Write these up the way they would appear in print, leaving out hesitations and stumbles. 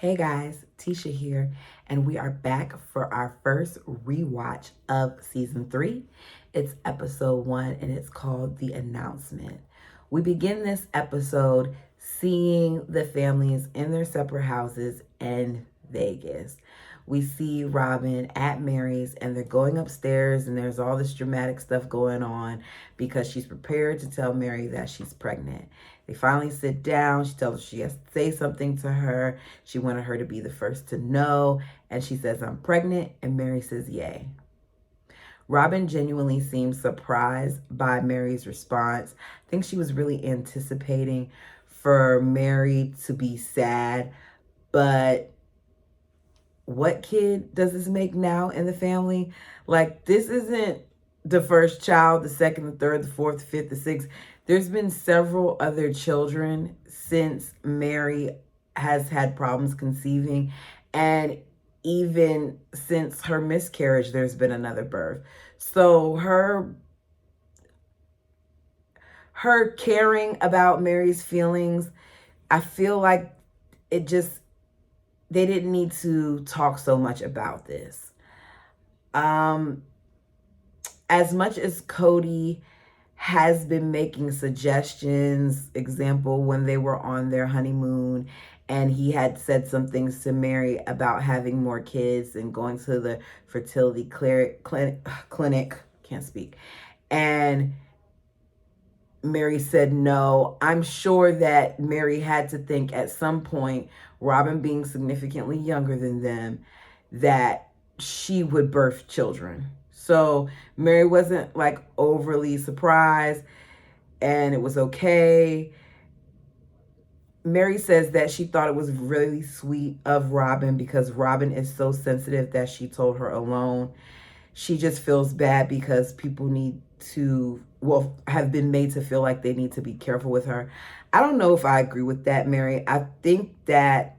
Hey guys, Tisha here, and we are back for our first rewatch of season 3. It's episode 1 and it's called The Announcement. We begin this episode seeing the families in their separate houses in Vegas. We see Robyn at Mary's and they're going upstairs, and there's all this dramatic stuff going on because she's prepared to tell Mary that she's pregnant. They finally sit down. She tells her she has to say something to her. She wanted her to be the first to know. And she says, I'm pregnant. And Mary says, yay. Robyn genuinely seems surprised by Mary's response. I think she was really anticipating for Mary to be sad. But what kid does this make now in the family? Like, this isn't the first child, the second, the third, the fourth, the fifth, the sixth. There's been several other children since Mary has had problems conceiving. And even since her miscarriage, there's been another birth. So her caring about Mary's feelings, I feel like they didn't need to talk so much about this. As much as Kody has been making suggestions, example, when they were on their honeymoon and he had said some things to Mary about having more kids and going to the fertility clinic, can't speak, and Mary said no. I'm sure that Mary had to think at some point, Robyn being significantly younger than them, that she would birth children. So Mary wasn't like overly surprised, and it was okay. Mary says that she thought it was really sweet of Robyn because Robyn is so sensitive that she told her alone. She just feels bad because people have been made to feel like they need to be careful with her. I don't know if I agree with that, Mary. I think that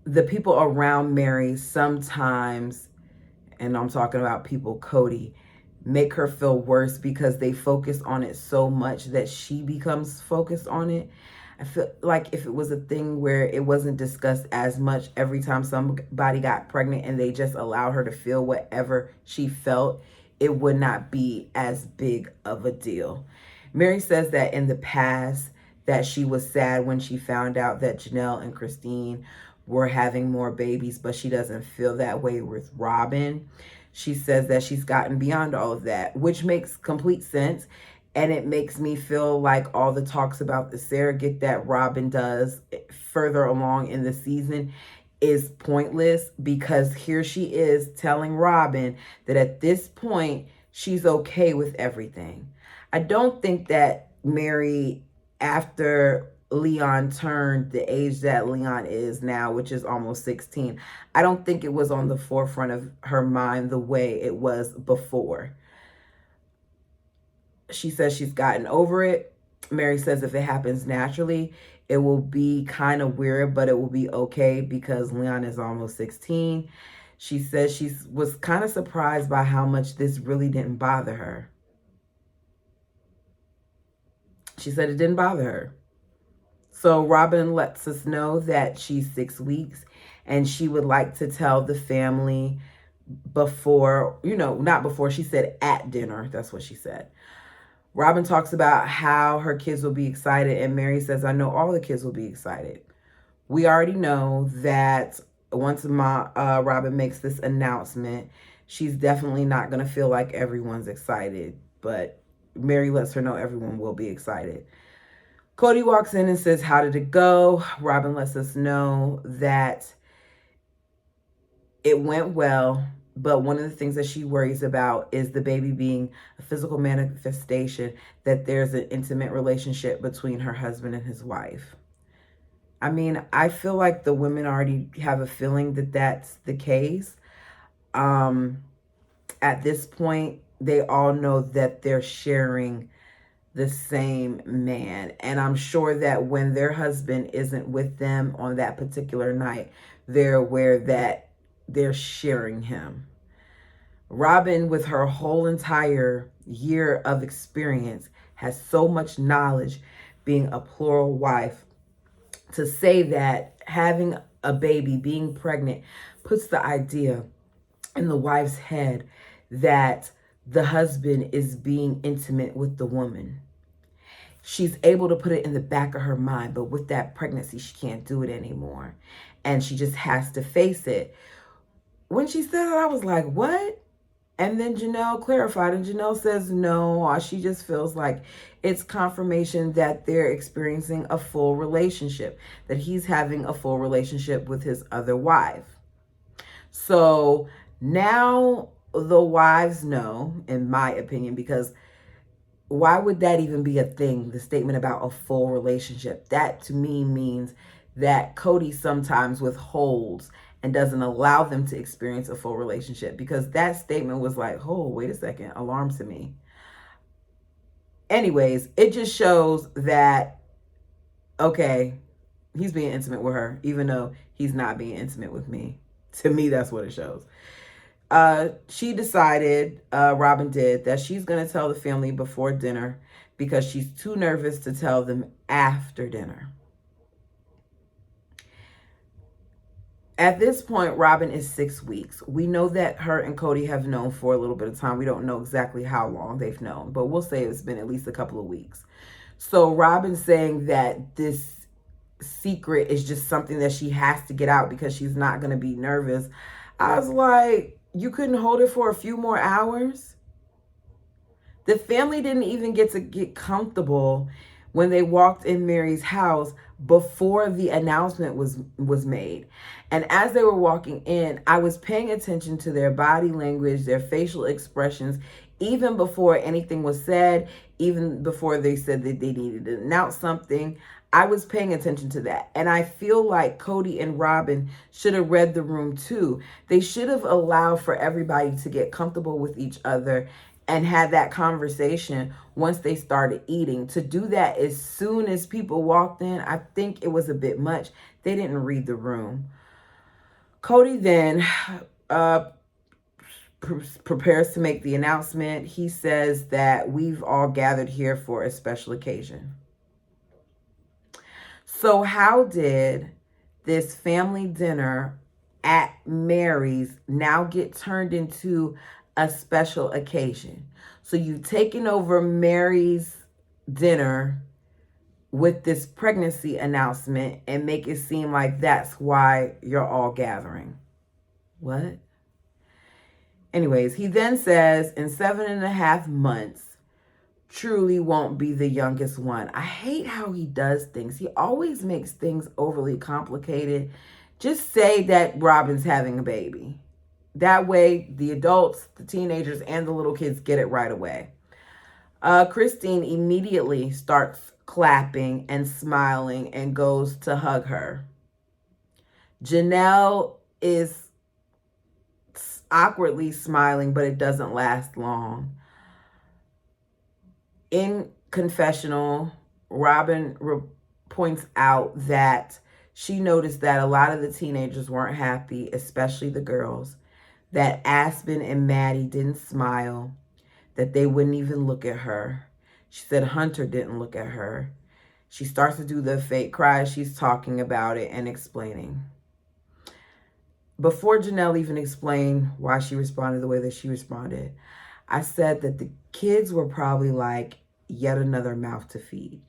the people around Mary sometimes, and I'm talking about people, Kody, make her feel worse because they focus on it so much that she becomes focused on it. I feel like if it was a thing where it wasn't discussed as much every time somebody got pregnant and they just allowed her to feel whatever she felt, it would not be as big of a deal. Mary says that in the past that she was sad when she found out that Janelle and Christine were having more babies, but she doesn't feel that way with Robyn. She says that she's gotten beyond all of that, which makes complete sense. And it makes me feel like all the talks about the surrogate that Robyn does further along in the season is pointless, because here she is telling Robyn that at this point, she's okay with everything. I don't think that Mary, after Leon turned the age that Leon is now, which is almost 16, I don't think it was on the forefront of her mind the way it was before. She says she's gotten over it. Mary says if it happens naturally, it will be kind of weird, but it will be okay because Leon is almost 16. She says she was kind of surprised by how much this really didn't bother her. She said it didn't bother her. So Robyn lets us know that she's 6 weeks and she would like to tell the family before, not before, she said at dinner. That's what she said. Robyn talks about how her kids will be excited, and Mary says, I know all the kids will be excited. We already know that once Robyn makes this announcement, she's definitely not going to feel like everyone's excited, but Mary lets her know everyone will be excited. Kody walks in and says, how did it go? Robyn lets us know that it went well, but one of the things that she worries about is the baby being a physical manifestation, that there's an intimate relationship between her husband and his wife. I mean, I feel like the women already have a feeling that that's the case. At this point, they all know that they're sharing the same man. And I'm sure that when their husband isn't with them on that particular night, they're aware that they're sharing him. Robyn, with her whole entire year of experience, has so much knowledge being a plural wife to say that having a baby, being pregnant, puts the idea in the wife's head that the husband is being intimate with the woman. She's able to put it in the back of her mind, but with that pregnancy, she can't do it anymore. And she just has to face it. When she said it, I was like, what? And then Janelle clarified, and Janelle says no, she just feels like it's confirmation that they're experiencing a full relationship, that he's having a full relationship with his other wife. So now the wives know, in my opinion, because why would that even be a thing? The statement about a full relationship. That to me means that Kody sometimes withholds and doesn't allow them to experience a full relationship, because that statement was like, oh, wait a second, alarm to me. Anyways, it just shows that, okay, he's being intimate with her, even though he's not being intimate with me. To me, that's what it shows. She decided, Robyn did, that she's going to tell the family before dinner because she's too nervous to tell them after dinner. At this point, Robyn is 6 weeks. We know that her and Kody have known for a little bit of time. We don't know exactly how long they've known, but we'll say it's been at least a couple of weeks. So Robyn's saying that this secret is just something that she has to get out because she's not going to be nervous. I was like, you couldn't hold it for a few more hours? The family didn't even get to get comfortable when they walked in Mary's house before the announcement was made. And as they were walking in, I was paying attention to their body language, their facial expressions, even before anything was said, even before they said that they needed to announce something. I was paying attention to that. And I feel like Kody and Robyn should have read the room too. They should have allowed for everybody to get comfortable with each other and had that conversation once they started eating. To do that as soon as people walked in, I think it was a bit much. They didn't read the room. Kody then prepares to make the announcement. He says that we've all gathered here for a special occasion. So how did this family dinner at Mary's now get turned into a special occasion? So you've taken over Mary's dinner with this pregnancy announcement and make it seem like that's why you're all gathering. What? Anyways, he then says in 7.5 months, truly won't be the youngest one. I hate how he does things. He always makes things overly complicated. Just say that Robyn's having a baby. That way, the adults, the teenagers, and the little kids get it right away. Christine immediately starts clapping and smiling and goes to hug her. Janelle is awkwardly smiling, but it doesn't last long. In confessional, Robyn points out that she noticed that a lot of the teenagers weren't happy, especially the girls, that Aspen and Maddie didn't smile, that they wouldn't even look at her. She said Hunter didn't look at her. She starts to do the fake cry. She's talking about it and explaining. Before Janelle even explained why she responded the way that she responded, I said that the kids were probably like yet another mouth to feed.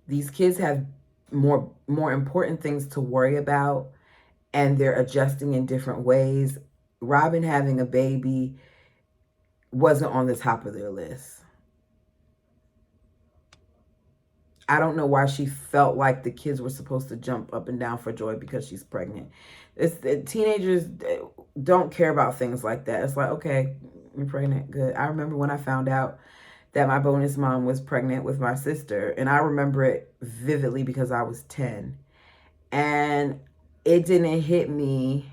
These kids have more important things to worry about, and they're adjusting in different ways. Robyn having a baby wasn't on the top of their list. I don't know why she felt like the kids were supposed to jump up and down for joy because she's pregnant. Teenagers don't care about things like that. It's like, okay, you're pregnant, good. I remember when I found out that my bonus mom was pregnant with my sister, and I remember it vividly because I was 10. And it didn't hit me.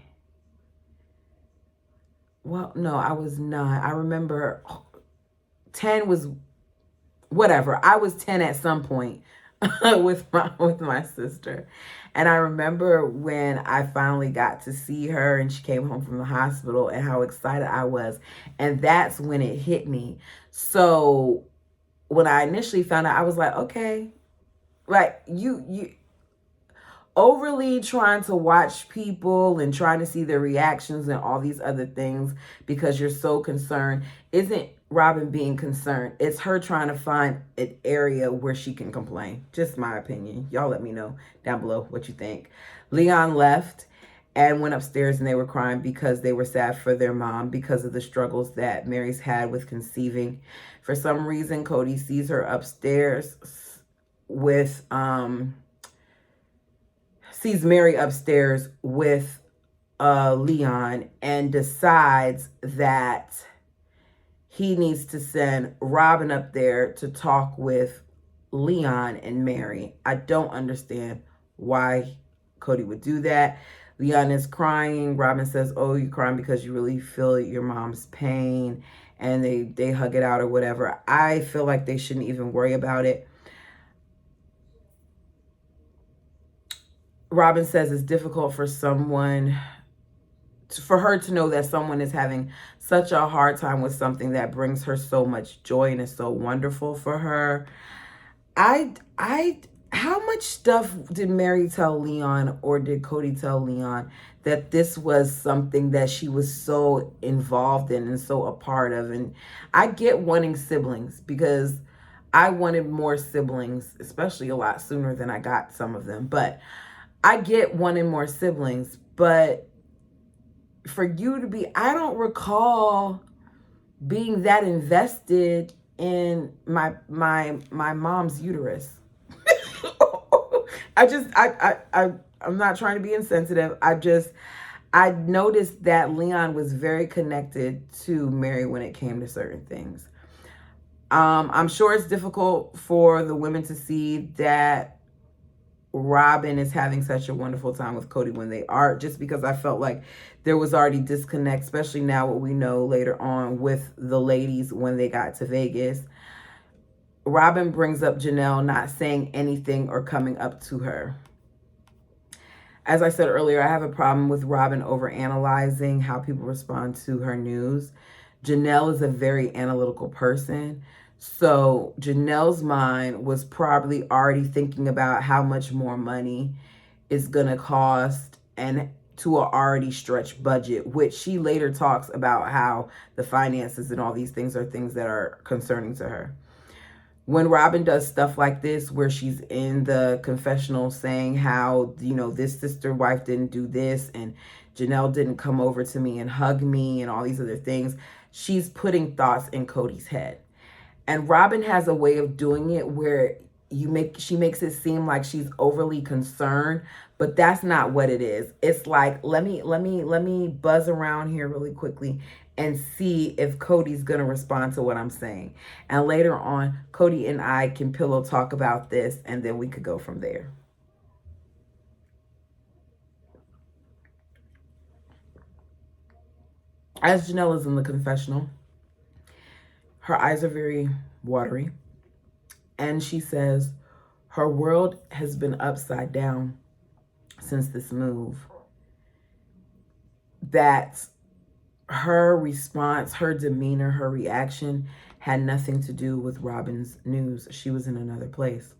Well, no, I was not. I remember 10 was whatever. I was 10 at some point with my sister. And I remember when I finally got to see her and she came home from the hospital and how excited I was. And that's when it hit me. So when I initially found out, I was like, okay, Like, you overly trying to watch people and trying to see their reactions and all these other things because you're so concerned isn't Robyn being concerned. It's her trying to find an area where she can complain. Just my opinion. Y'all let me know down below what you think. Leon left and went upstairs, and they were crying because they were sad for their mom because of the struggles that Mary's had with conceiving. For some reason, Kody sees her upstairs with sees Mary upstairs with Leon and decides that he needs to send Robyn up there to talk with Leon and Mary. I don't understand why Kody would do that. Leon is crying. Robyn says, oh, you're crying because you really feel your mom's pain, and they hug it out or whatever. I feel like they shouldn't even worry about it. Robyn says it's difficult for her to know that someone is having such a hard time with something that brings her so much joy and is so wonderful for her. How much stuff did Mary tell Leon, or did Kody tell Leon, that this was something that she was so involved in and so a part of? And I get wanting siblings, because I wanted more siblings, especially a lot sooner than I got some of them. But I get wanting more siblings, but for you to be, I don't recall being that invested in my mom's uterus. I'm not trying to be insensitive. I noticed that Leon was very connected to Mary when it came to certain things. I'm sure it's difficult for the women to see that Robyn is having such a wonderful time with Kody when they are, just because I felt like there was already disconnect, especially now what we know later on with the ladies when they got to Vegas. Robyn brings up Janelle not saying anything or coming up to her. As I said earlier, I have a problem with Robyn overanalyzing how people respond to her news. Janelle is a very analytical person. So Janelle's mind was probably already thinking about how much more money is going to cost, and to an already stretched budget, which she later talks about how the finances and all these things are things that are concerning to her. When Robyn does stuff like this, where she's in the confessional saying how, this sister wife didn't do this, and Janelle didn't come over to me and hug me, and all these other things, she's putting thoughts in Kody's head. And Robyn has a way of doing it where she makes it seem like she's overly concerned, but that's not what it is. It's like, let me buzz around here really quickly and see if Kody's gonna respond to what I'm saying. And later on, Kody and I can pillow talk about this, and then we could go from there. As Janelle is in the confessional, her eyes are very watery, and she says her world has been upside down since this move. That her response, her demeanor, her reaction had nothing to do with Robyn's news. She was in another place.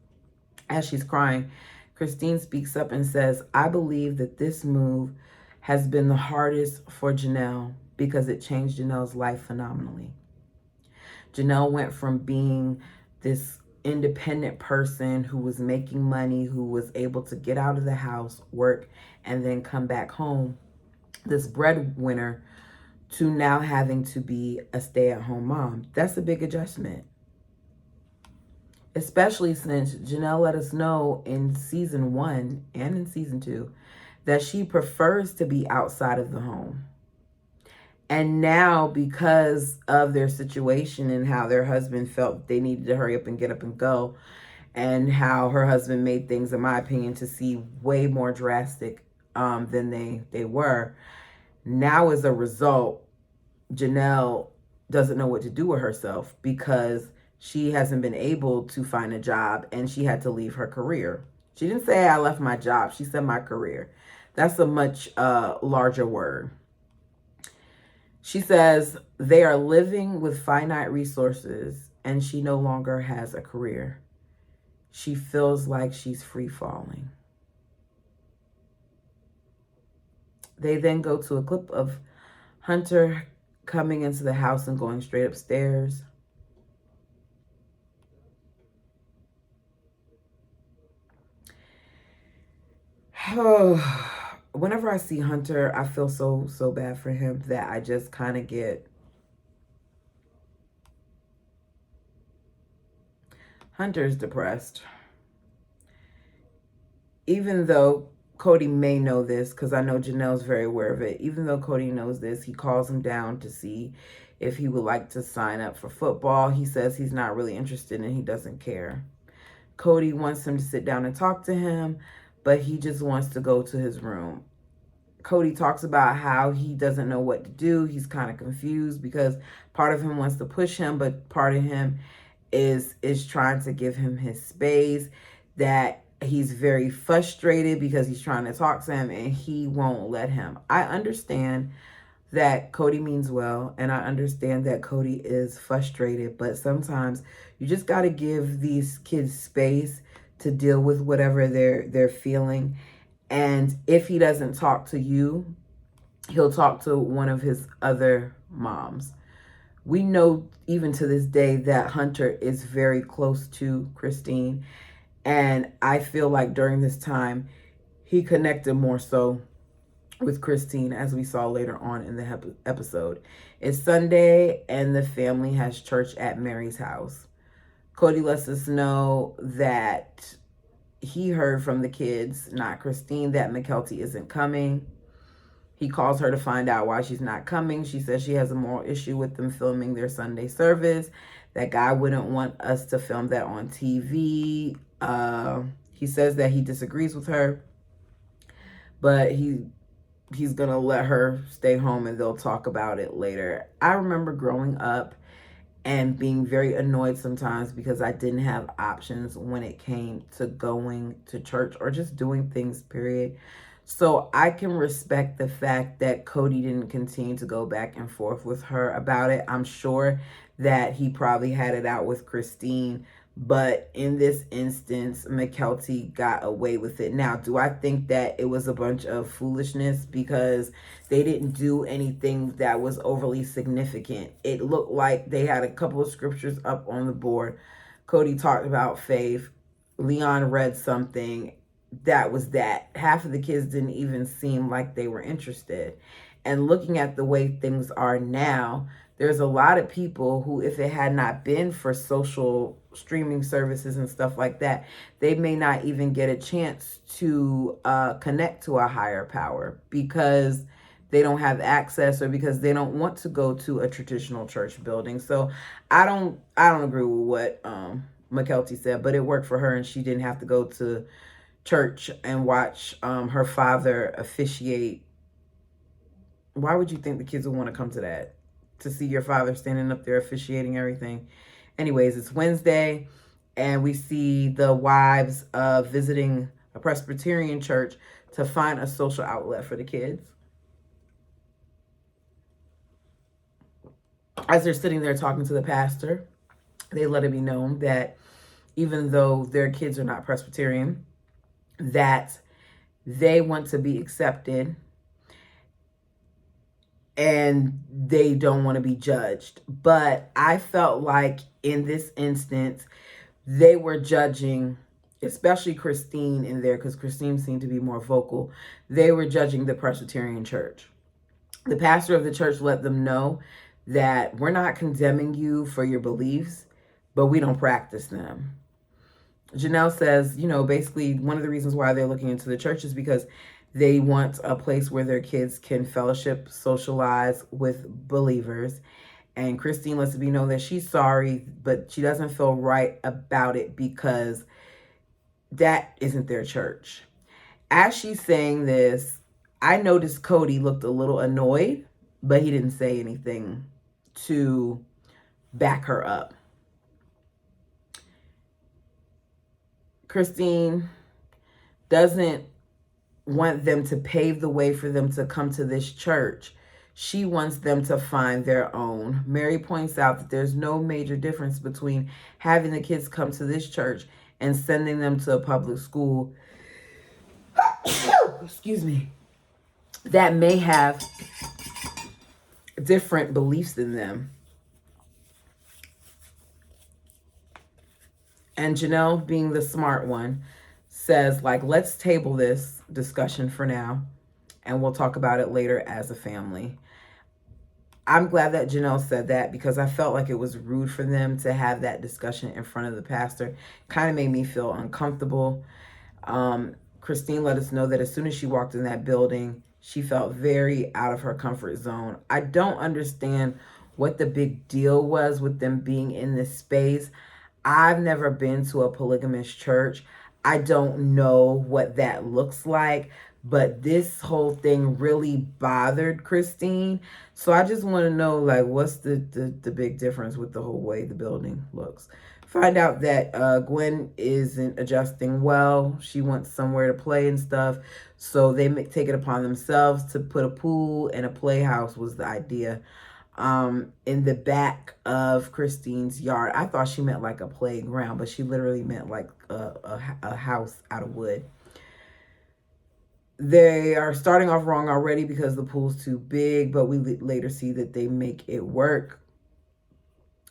As she's crying, Christine speaks up and says, I believe that this move has been the hardest for Janelle because it changed Janelle's life phenomenally. Janelle went from being this independent person who was making money, who was able to get out of the house, work, and then come back home, this breadwinner, to now having to be a stay-at-home mom. That's a big adjustment. Especially since Janelle let us know in season 1 and in season 2 that she prefers to be outside of the home. And now, because of their situation and how their husband felt they needed to hurry up and get up and go, and how her husband made things, in my opinion, to see way more drastic than they were, now as a result, Janelle doesn't know what to do with herself because she hasn't been able to find a job, and she had to leave her career. She didn't say I left my job. She said my career. That's a much larger word. She says they are living with finite resources, and she no longer has a career. She feels like she's free falling. They then go to a clip of Hunter coming into the house and going straight upstairs. Whenever I see Hunter, I feel so bad for him that I just kind of get... Hunter's depressed. Even though Kody may know this, because I know Janelle's very aware of it. Even though Kody knows this, he calls him down to see if he would like to sign up for football. He says he's not really interested and he doesn't care. Kody wants him to sit down and talk to him, but he just wants to go to his room. Kody talks about how he doesn't know what to do. He's kind of confused because part of him wants to push him, but part of him is trying to give him his space, that he's very frustrated because he's trying to talk to him and he won't let him. I understand that Kody means well, and I understand that Kody is frustrated, but sometimes you just got to give these kids space to deal with whatever they're feeling. And if he doesn't talk to you, he'll talk to one of his other moms. We know even to this day that Hunter is very close to Christine. And I feel like during this time, he connected more so with Christine, as we saw later on in the episode. It's Sunday and the family has church at Mary's house. Kody lets us know that he heard from the kids, not Christine, that Mykelti isn't coming. He calls her to find out why she's not coming. She says she has a moral issue with them filming their Sunday service. That guy wouldn't want us to film that on TV. He says that he disagrees with her, but he's going to let her stay home and they'll talk about it later. I remember growing up and being very annoyed sometimes because I didn't have options when it came to going to church or just doing things, period. So I can respect the fact that Kody didn't continue to go back and forth with her about it. I'm sure that he probably had it out with Christine, but in this instance, Mykelti got away with it. Now, do I think that it was a bunch of foolishness because they didn't do anything that was overly significant? It looked like they had a couple of scriptures up on the board. Kody talked about faith. Leon read something. That was that. Half of the kids didn't even seem like they were interested. And looking at the way things are now, there's a lot of people who, if it had not been for social streaming services and stuff like that, they may not even get a chance to connect to a higher power because they don't have access or because they don't want to go to a traditional church building. So I don't agree with what Mykelti said, but it worked for her and she didn't have to go to church and watch her father officiate. Why would you think the kids would want to come to that? To see your father standing up there officiating everything? Anyways, it's Wednesday and we see the wives visiting a Presbyterian church to find a social outlet for the kids. As they're sitting there talking to the pastor, they let it be known that even though their kids are not Presbyterian, that they want to be accepted and they don't want to be judged. But I felt like in this instance, they were judging, especially Christine in there, because Christine seemed to be more vocal. They were judging the Presbyterian church. The pastor of the church let them know that we're not condemning you for your beliefs, but we don't practice them. Janelle says, basically one of the reasons why they're looking into the church is because they want a place where their kids can fellowship, socialize with believers. And Christine lets it be known that she's sorry, but she doesn't feel right about it because that isn't their church. As she's saying this, I noticed Kody looked a little annoyed, but he didn't say anything to back her up. Christine doesn't want them to pave the way for them to come to this church. She wants them to find their own. Mary points out that there's no major difference between having the kids come to this church and sending them to a public school, excuse me, that may have different beliefs than them. And Janelle, being the smart one, says, like, let's table this discussion for now, and we'll talk about it later as a family. I'm glad that Janelle said that, because I felt like it was rude for them to have that discussion in front of the pastor. Kind of made me feel uncomfortable. Christine let us know that as soon as she walked in that building, she felt very out of her comfort zone. I don't understand what the big deal was with them being in this space. I've never been to a polygamous church. I don't know what that looks like, but this whole thing really bothered Christine. So I just want to know, like, what's the big difference with the whole way the building looks. Find out that Gwen isn't adjusting well. She wants somewhere to play and stuff. So they take it upon themselves to put a pool and a playhouse was the idea. In the back of Christine's yard. I thought she meant like a playground, but she literally meant like a house out of wood. They are starting off wrong already because the pool's too big, but we later see that they make it work.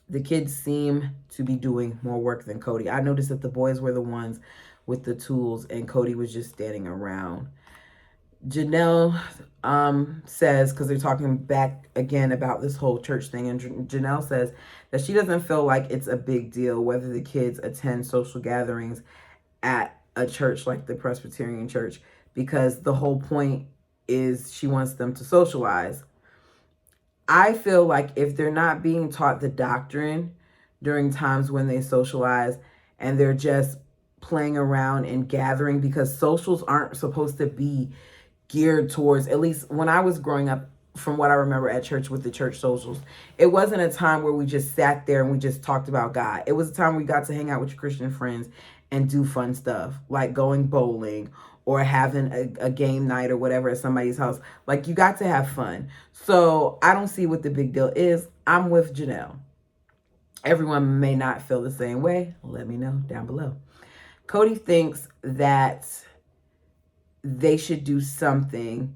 The kids seem to be doing more work than Kody. I noticed that the boys were the ones with the tools and Kody was just standing around. Janelle says, because they're talking back again about this whole church thing, and Janelle says that she doesn't feel like it's a big deal whether the kids attend social gatherings at a church like the Presbyterian church, because the whole point is she wants them to socialize. I feel like if they're not being taught the doctrine during times when they socialize and they're just playing around and gathering, because socials aren't supposed to be geared towards, at least when I was growing up, from what I remember at church with the church socials, it wasn't a time where we just sat there and we just talked about God. It was a time where we got to hang out with your Christian friends and do fun stuff, like going bowling or having a game night or whatever at somebody's house. Like, you got to have fun. So I don't see what the big deal is. I'm with Janelle. Everyone may not feel the same way. Let me know down below. Kody thinks that they should do something.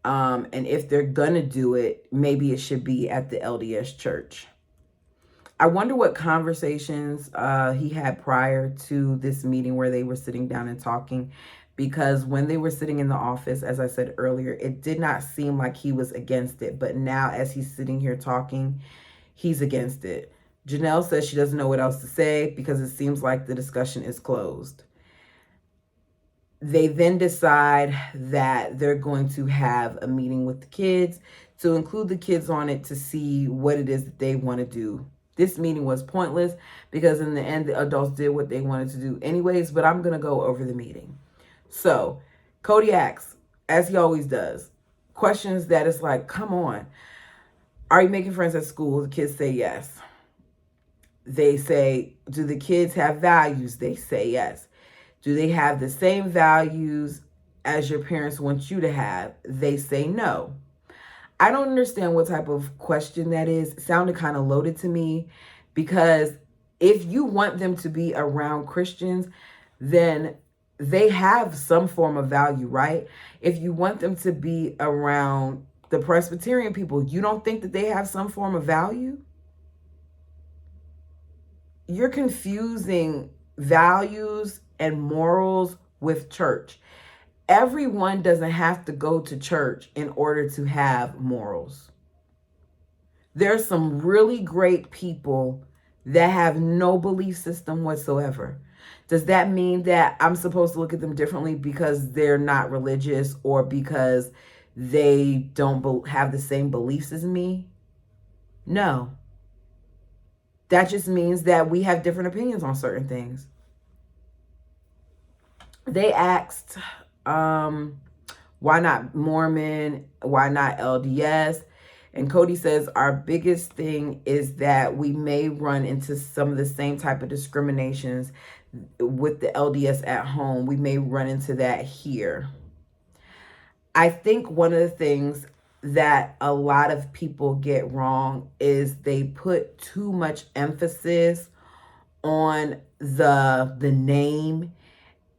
And if they're going to do it, maybe it should be at the LDS church. I wonder what conversations he had prior to this meeting where they were sitting down and talking. Because when they were sitting in the office, as I said earlier, it did not seem like he was against it. But now as he's sitting here talking, he's against it. Janelle says she doesn't know what else to say because it seems like the discussion is closed. They then decide that they're going to have a meeting with the kids to include the kids on it to see what it is that they want to do. This meeting was pointless because in the end, the adults did what they wanted to do anyways, but I'm going to go over the meeting. So Kody asks, as he always does, questions that is like, come on. Are you making friends at school? The kids say yes. They say, do the kids have values? They say yes. Do they have the same values as your parents want you to have? They say no. I don't understand what type of question that is. It sounded kind of loaded to me, because if you want them to be around Christians, then they have some form of value, right? If you want them to be around the Presbyterian people, you don't think that they have some form of value? You're confusing values and morals with church. Everyone doesn't have to go to church in order to have morals. There's some really great people that have no belief system whatsoever. Does that mean that I'm supposed to look at them differently because they're not religious or because they don't have the same beliefs as me? No. That just means that we have different opinions on certain things. They asked, why not Mormon? Why not LDS? And Kody says, our biggest thing is that we may run into some of the same type of discriminations with the LDS at home. We may run into that here. I think one of the things that a lot of people get wrong is they put too much emphasis on the name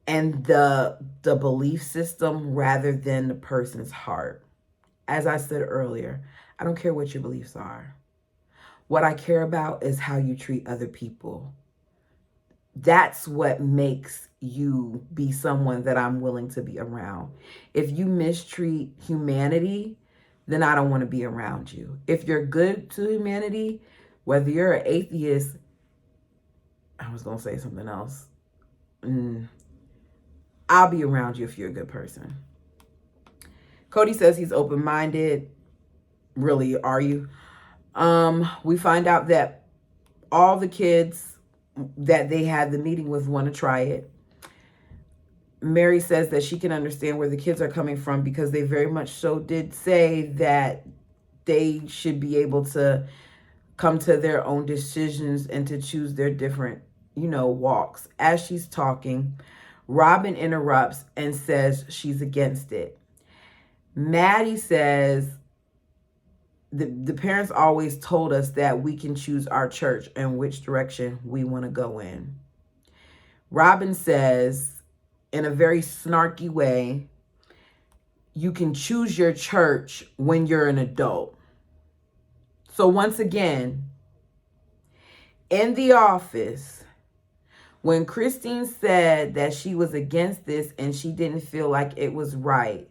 and the belief system rather than the person's heart. As I said earlier, I don't care what your beliefs are. What I care about is how you treat other people. That's what makes you be someone that I'm willing to be around. If you mistreat humanity, then I don't want to be around you. If you're good to humanity, whether you're an atheist, I was going to say something else. I'll be around you if you're a good person. Kody says he's open-minded. Really, are you? We find out that all the kids that they had the meeting with want to try it. Mary says that she can understand where the kids are coming from because they very much so did say that they should be able to come to their own decisions and to choose their different, walks. As she's talking, Robyn interrupts and says she's against it. Maddie says the parents always told us that we can choose our church and which direction we want to go in. Robyn says, in a very snarky way, you can choose your church when you're an adult. So once again, in the office, when Christine said that she was against this and she didn't feel like it was right,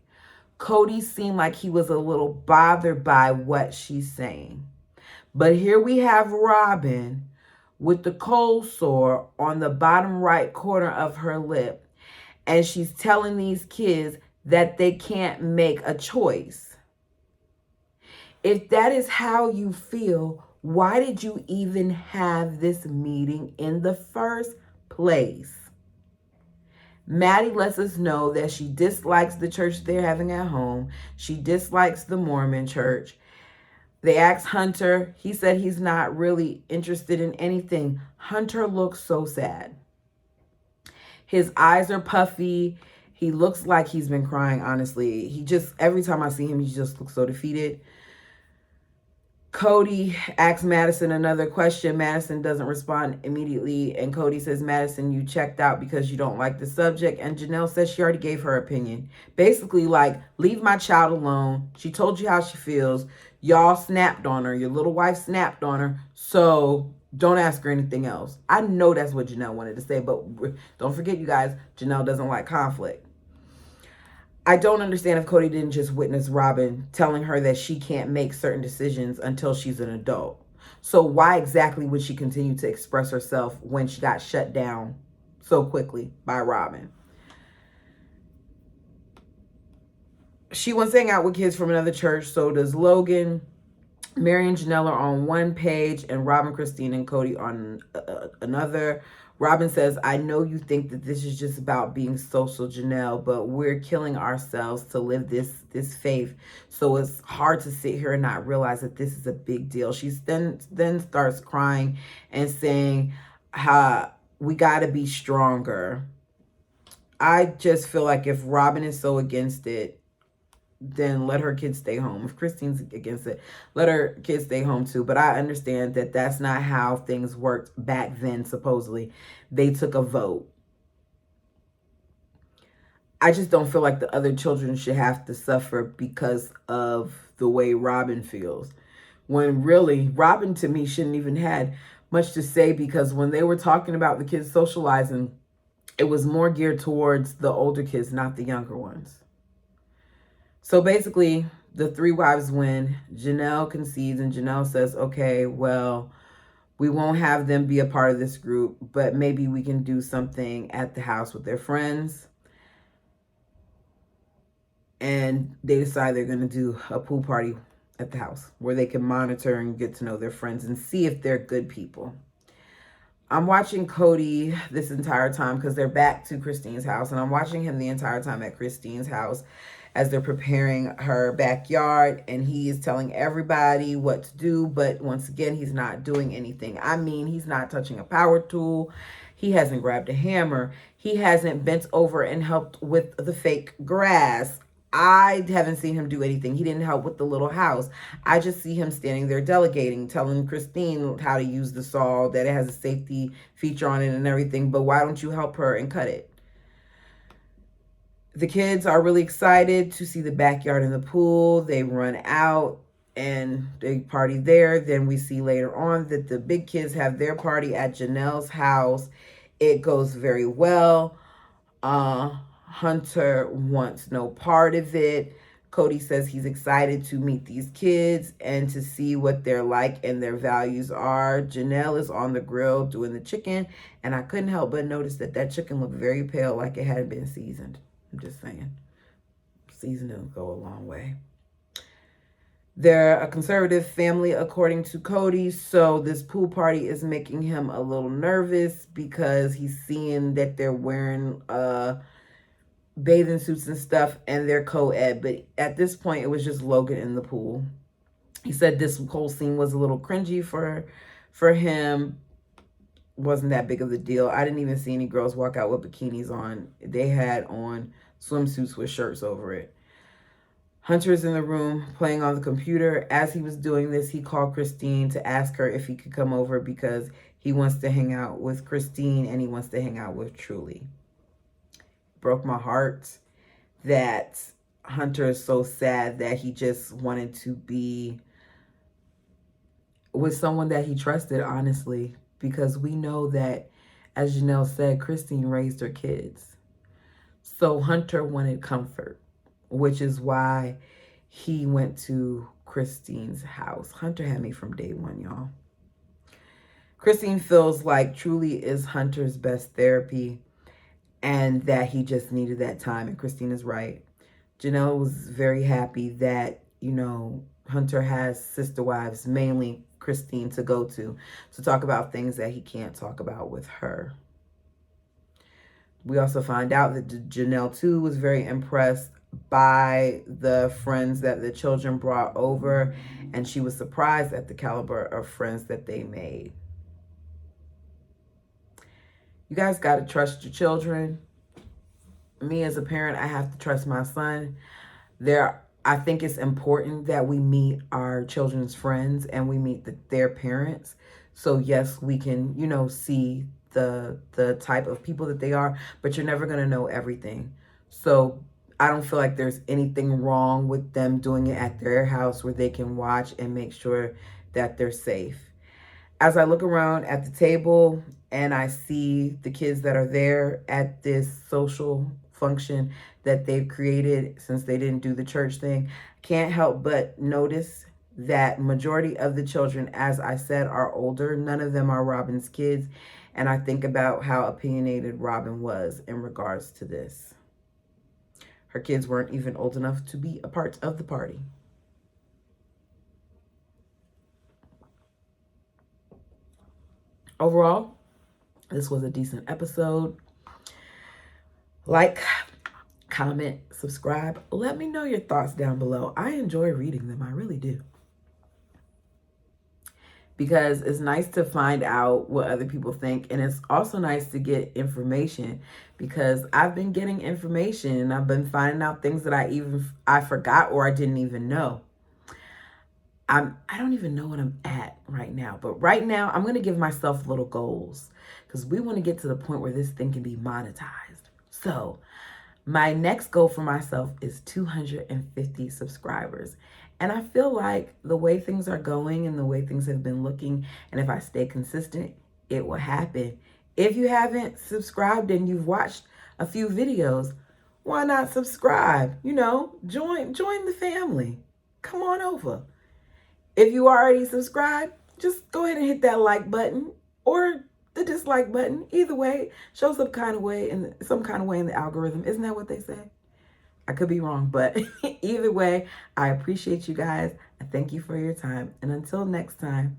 Kody seemed like he was a little bothered by what she's saying. But here we have Robyn with the cold sore on the bottom right corner of her lip. And she's telling these kids that they can't make a choice. If that is how you feel, why did you even have this meeting in the first place? Maddie lets us know that she dislikes the church they're having at home. She dislikes the Mormon church. They asked Hunter. He said he's not really interested in anything. Hunter looks so sad. His eyes are puffy. He looks like he's been crying, honestly. Every time I see him, he just looks so defeated. Kody asks Madison another question. Madison doesn't respond immediately. And Kody says, Madison, you checked out because you don't like the subject. And Janelle says she already gave her opinion. Basically, leave my child alone. She told you how she feels. Y'all snapped on her. Your little wife snapped on her. So don't ask her anything else. I know that's what Janelle wanted to say. But don't forget, you guys, Janelle doesn't like conflict. I don't understand if Kody didn't just witness Robyn telling her that she can't make certain decisions until she's an adult. So why exactly would she continue to express herself when she got shut down so quickly by Robyn? She wants to hang out with kids from another church. So does Logan. Mary and Janelle are on one page and Robyn, Christine, and Kody on another. Robyn says, I know you think that this is just about being social, Janelle, but we're killing ourselves to live this faith. So it's hard to sit here and not realize that this is a big deal. She then starts crying and saying, we got to be stronger. I just feel like if Robyn is so against it, then let her kids stay home. If Christine's against it, let her kids stay home too. But I understand that that's not how things worked back then, supposedly. They took a vote. I just don't feel like the other children should have to suffer because of the way Robyn feels. When really, Robyn to me shouldn't even had much to say, because when they were talking about the kids socializing, it was more geared towards the older kids, not the younger ones. So basically, the three wives win. Janelle concedes, and Janelle says, okay, well, we won't have them be a part of this group, but maybe we can do something at the house with their friends. And they decide they're going to do a pool party at the house where they can monitor and get to know their friends and see if they're good people. I'm watching Kody this entire time because they're back to Christine's house, and I'm watching him the entire time at Christine's house as they're preparing her backyard, and he is telling everybody what to do, but once again, he's not doing anything. I mean, he's not touching a power tool. He hasn't grabbed a hammer. He hasn't bent over and helped with the fake grass. I haven't seen him do anything. He didn't help with the little house. I just see him standing there delegating, telling Christine how to use the saw, that it has a safety feature on it and everything. But why don't you help her and cut it? The kids are really excited to see the backyard and the pool. They run out and they party there. Then we see later on that the big kids have their party at Janelle's house. It goes very well. Hunter wants no part of it. Kody says he's excited to meet these kids and to see what they're like and their values are. Janelle is on the grill doing the chicken, and I couldn't help but notice that that chicken looked very pale, like it hadn't been seasoned. I'm just saying. Seasoning go a long way. They're a conservative family, according to Kody, so this pool party is making him a little nervous because he's seeing that they're wearing bathing suits and stuff and they're co-ed. But at this point, it was just Logan in the pool. He said this whole scene was a little cringy for him. Wasn't that big of a deal. I didn't even see any girls walk out with bikinis on. They had on swimsuits with shirts over it. Hunter's in the room playing on the computer. As he was doing this, he called Christine to ask her if he could come over because he wants to hang out with Christine and he wants to hang out with Truly. Broke my heart that Hunter is so sad that he just wanted to be with someone that he trusted, honestly, because we know that, as Janelle said, Christine raised her kids. So Hunter wanted comfort, which is why he went to Christine's house. Hunter had me from day one, y'all. Christine feels like Truly is Hunter's best therapy and that he just needed that time. And Christine is right. Janelle was very happy that, you know, Hunter has sister wives, mainly Christine, to go to talk about things that he can't talk about with her. We also find out that Janelle, too, was very impressed by the friends that the children brought over, and she was surprised at the caliber of friends that they made. You guys got to trust your children. Me as a parent, I have to trust my son. I think it's important that we meet our children's friends and we meet their parents. So yes, we can, you know, see the type of people that they are, but you're never going to know everything. So I don't feel like there's anything wrong with them doing it at their house where they can watch and make sure that they're safe. As I look around at the table and I see the kids that are there at this social function that they've created since they didn't do the church thing, can't help but notice that majority of the children, as I said, are older. None of them are Robyn's kids. And I think about how opinionated Robyn was in regards to this. Her kids weren't even old enough to be a part of the party. Overall, this was a decent episode. Like, comment, subscribe. Let me know your thoughts down below. I enjoy reading them. I really do. Because it's nice to find out what other people think. And it's also nice to get information, because I've been getting information and I've been finding out things that I forgot or I didn't even know. I don't even know what I'm at right now. But right now, I'm going to give myself little goals, because we want to get to the point where this thing can be monetized. So my next goal for myself is 250 subscribers. And I feel like the way things are going and the way things have been looking, and if I stay consistent, it will happen. If you haven't subscribed and you've watched a few videos, why not subscribe? You know, join the family. Come on over. If you already subscribed, just go ahead and hit that like button or the dislike button. Either way, show some kind of way in the algorithm. Isn't that what they say? I could be wrong, but either way, I appreciate you guys. I thank you for your time. And until next time.